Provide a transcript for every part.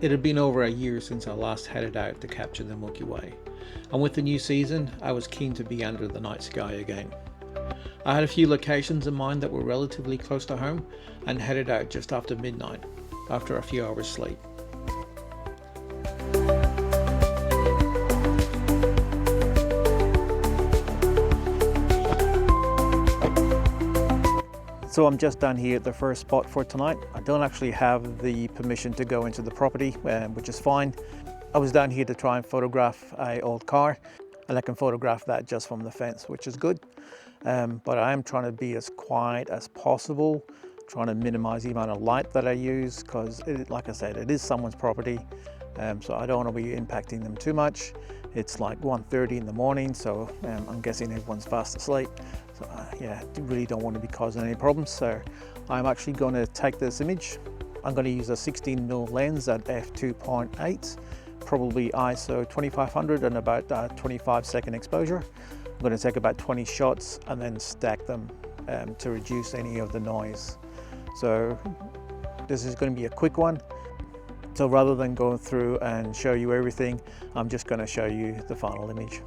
It had been over a year since I last headed out to capture the Milky Way, and with the new season I was keen to be under the night sky again. I had a few locations in mind that were relatively close to home and headed out just after midnight, after a few hours sleep. So I'm just down here at the first spot for tonight. I don't actually have the permission to go into the property, which is fine. I was down here to try and photograph an old car, and I can photograph that just from the fence, which is good. But I am trying to be as quiet as possible, trying to minimize the amount of light that I use, because like I said, it is someone's property, so I don't want to be impacting them too much. It's like 1:30 in the morning, so I'm guessing everyone's fast asleep. So yeah, really don't want to be causing any problems. So I'm actually going to take this image. I'm going to use a 16mm lens at f2.8, probably ISO 2500 and about 25-second exposure. I'm going to take about 20 shots and then stack them to reduce any of the noise. So this is going to be a quick one. So rather than going through and show you everything, I'm just going to show you the final image.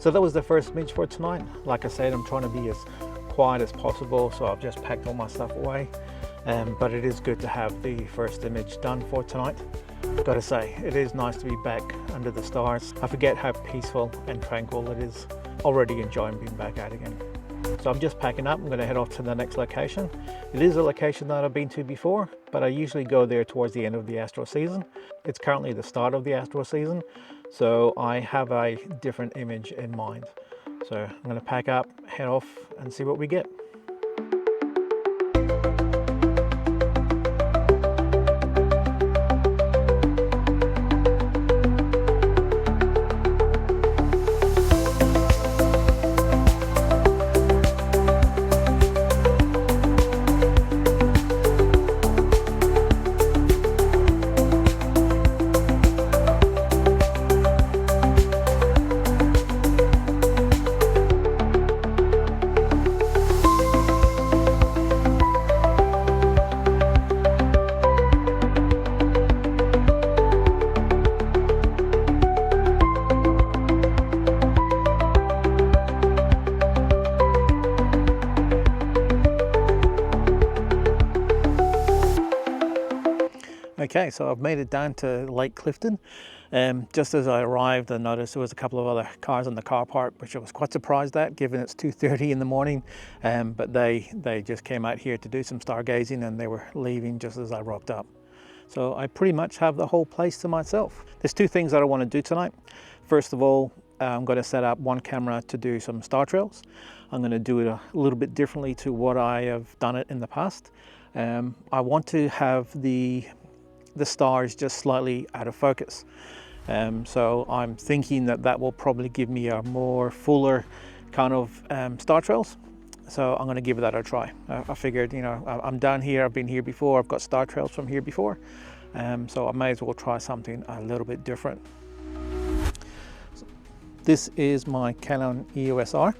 So that was the first image for tonight. Like I said, I'm trying to be as quiet as possible, so I've just packed all my stuff away. But it is good to have the first image done for tonight. Gotta say, it is nice to be back under the stars. I forget how peaceful and tranquil it is. Already enjoying being back out again. So I'm just packing up. I'm going to head off to the next location. It is a location that I've been to before, but I usually go there towards the end of the astro season. It's currently the start of the astro season, so I have a different image in mind. So I'm going to pack up, head off and see what we get. Okay, so I've made it down to Lake Clifton. Just as I arrived, I noticed there was a couple of other cars in the car park, which I was quite surprised at, given it's 2:30 in the morning. But they just came out here to do some stargazing, and they were leaving just as I rocked up. So I pretty much have the whole place to myself. There's two things that I want to do tonight. First of all, I'm going to set up one camera to do some star trails. I'm going to do it a little bit differently to what I have done it in the past. I want to have the stars just slightly out of focus. So I'm thinking that will probably give me a more fuller kind of star trails. So I'm going to give that a try. I figured, you know, I'm down here, I've been here before, I've got star trails from here before. So I may as well try something a little bit different. This is my Canon EOS R.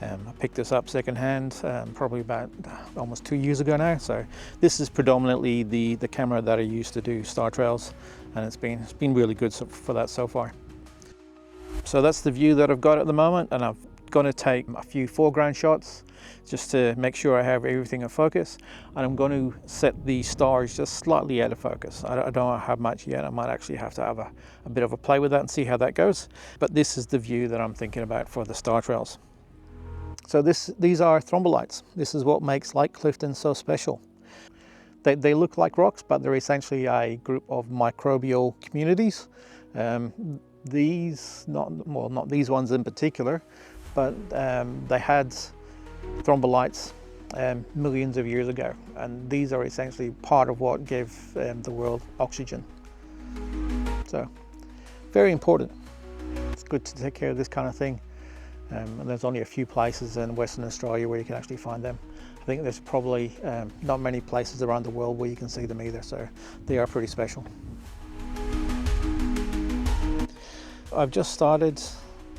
I picked this up secondhand, probably about almost 2 years ago now. So this is predominantly the camera that I use to do star trails, and it's been really good for that so far. So that's the view that I've got at the moment, and I'm going to take a few foreground shots just to make sure I have everything in focus, and I'm going to set the stars just slightly out of focus. I don't have much yet. I might actually have to have a bit of a play with that and see how that goes, but this is the view that I'm thinking about for the star trails. So these are thrombolites. This is what makes Lake Clifton so special. They look like rocks, but they're essentially a group of microbial communities. Not these ones in particular, but they had thrombolites millions of years ago, and these are essentially part of what gave the world oxygen. So very important. It's good to take care of this kind of thing. And there's only a few places in Western Australia where you can actually find them. I think there's probably not many places around the world where you can see them either, so they are pretty special. I've just started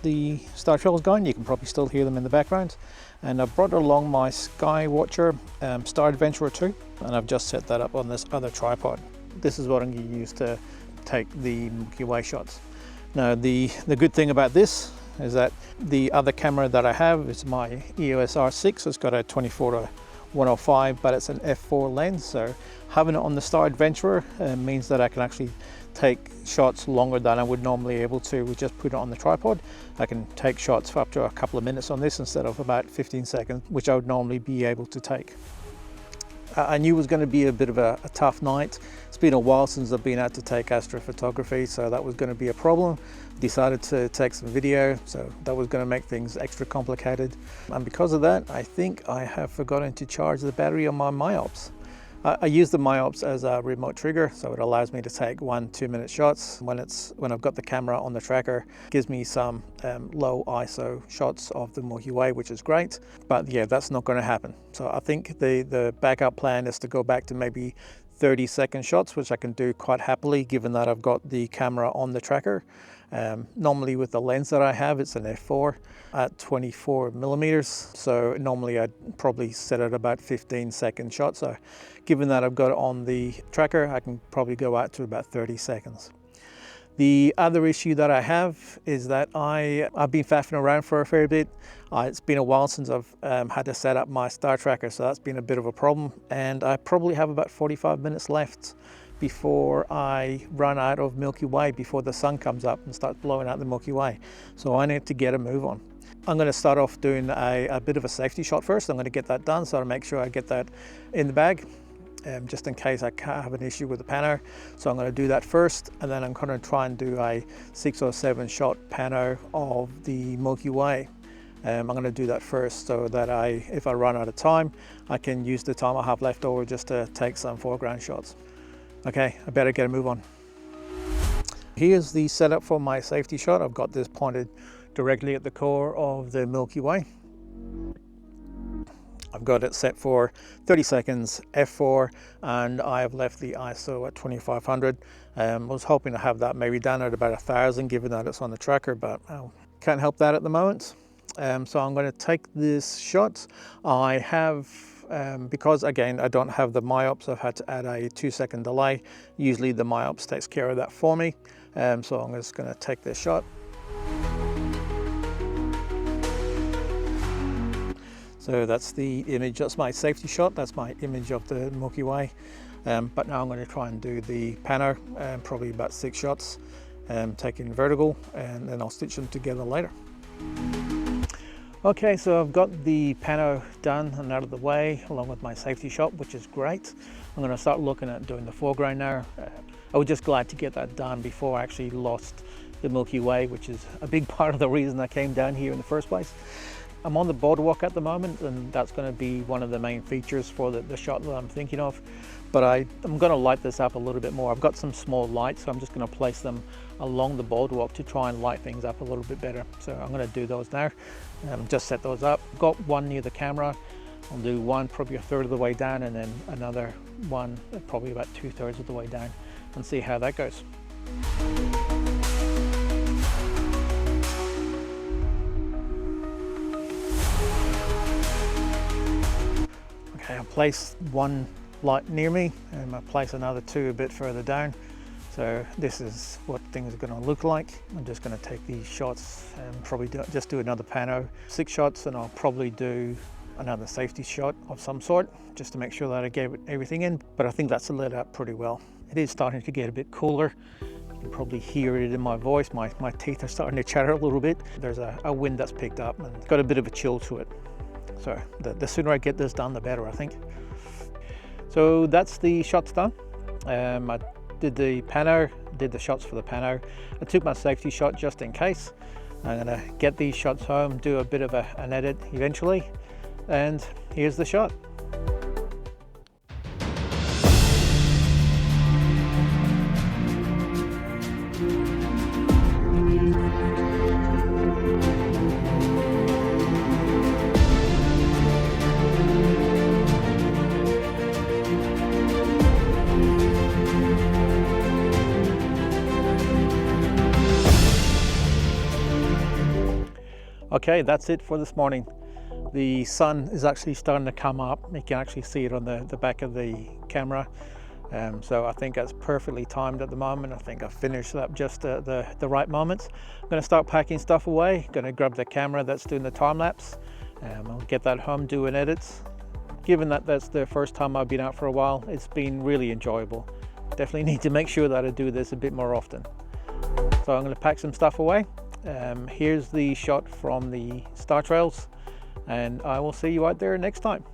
the star trails going. You can probably still hear them in the background, and I've brought along my Skywatcher Star Adventurer 2, and I've just set that up on this other tripod. This is what I'm going to use to take the Milky Way shots. Now the good thing about this is that the other camera that I have is my EOS R6. It's got a 24-105, but it's an f4 lens, so having it on the Star Adventurer means that I can actually take shots longer than I would normally able to. We just put it on the tripod. I can take shots for up to a couple of minutes on this instead of about 15 seconds, which I would normally be able to take. I knew it was going to be a bit of a tough night. It's been a while since I've been out to take astrophotography, so that was going to be a problem. Decided to take some video, so that was going to make things extra complicated. And because of that, I think I have forgotten to charge the battery on my myops. I use the myops as a remote trigger, so it allows me to take 1-2 minute shots when I've got the camera on the tracker. It gives me some low ISO shots of the Milky Way, which is great. But yeah, that's not going to happen. So I think the backup plan is to go back to maybe 30-second shots, which I can do quite happily given that I've got the camera on the tracker. Normally with the lens that I have, it's an f4 at 24mm, so normally I'd probably set it about 15-second shots. So given that I've got it on the tracker, I can probably go out to about 30 seconds. The other issue that I have is that I've been faffing around for a fair bit. It's been a while since I've had to set up my star tracker, so that's been a bit of a problem, and I probably have about 45 minutes left before I run out of Milky Way, before the sun comes up and starts blowing out the Milky Way. So I need to get a move on. I'm going to start off doing a bit of a safety shot first. I'm going to get that done, so I'll make sure I get that in the bag, just in case I can't have an issue with the pano. So I'm going to do that first, and then I'm going to try and do a 6 or 7 shot pano of the Milky Way. I'm going to do that first so that if I run out of time, I can use the time I have left over just to take some foreground shots. Okay, I better get a move on. Here's the setup for my safety shot. I've got this pointed directly at the core of the Milky Way. I've got it set for 30 seconds f4, and I have left the ISO at 2500. I was hoping to have that maybe down at about 1000 given that it's on the tracker, but can't help that at the moment. So I'm going to take this shot. I have because again I don't have the myops, I've had to add a 2-second delay. Usually the myops takes care of that for me, so I'm just going to take this shot. So that's the image, that's my safety shot, that's my image of the Milky Way. But now I'm going to try and do the pano, probably about 6 shots, taking vertical, and then I'll stitch them together later. Okay, so I've got the pano done and out of the way along with my safety shot, which is great. I'm going to start looking at doing the foreground now. I was just glad to get that done before I actually lost the Milky Way, which is a big part of the reason I came down here in the first place. I'm on the boardwalk at the moment, and that's going to be one of the main features for the shot that I'm thinking of. But I'm going to light this up a little bit more. I've got some small lights, so I'm just going to place them along the boardwalk to try and light things up a little bit better. So I'm going to do those now. Just set those up. Got one near the camera. I'll do one probably a third of the way down, and then another one probably about 2/3 of the way down, and see how that goes. Okay, I'll place one light near me, and I'll place another 2 a bit further down. So this is what things are going to look like. I'm just going to take these shots and probably just do another pano, 6 shots, and I'll probably do another safety shot of some sort just to make sure that I gave everything in. But I think that's lit up pretty well. It is starting to get a bit cooler. You can probably hear it in my voice. My teeth are starting to chatter a little bit. There's a wind that's picked up and got a bit of a chill to it. So the sooner I get this done, the better, I think. So that's the shots done. I did the pano, did the shots for the pano. I took my safety shot just in case. I'm gonna get these shots home, do a bit of an edit eventually, and here's the shot. Okay, that's it for this morning. The sun is actually starting to come up. You can actually see it on the back of the camera. So I think that's perfectly timed at the moment. I think I finished up just the right moments. I'm going to start packing stuff away. Going to grab the camera that's doing the time lapse. I'll get that home, doing edits. Given that that's the first time I've been out for a while, it's been really enjoyable. Definitely need to make sure that I do this a bit more often. So I'm going to pack some stuff away. Here's the shot from the star trails, and I will see you out there next time.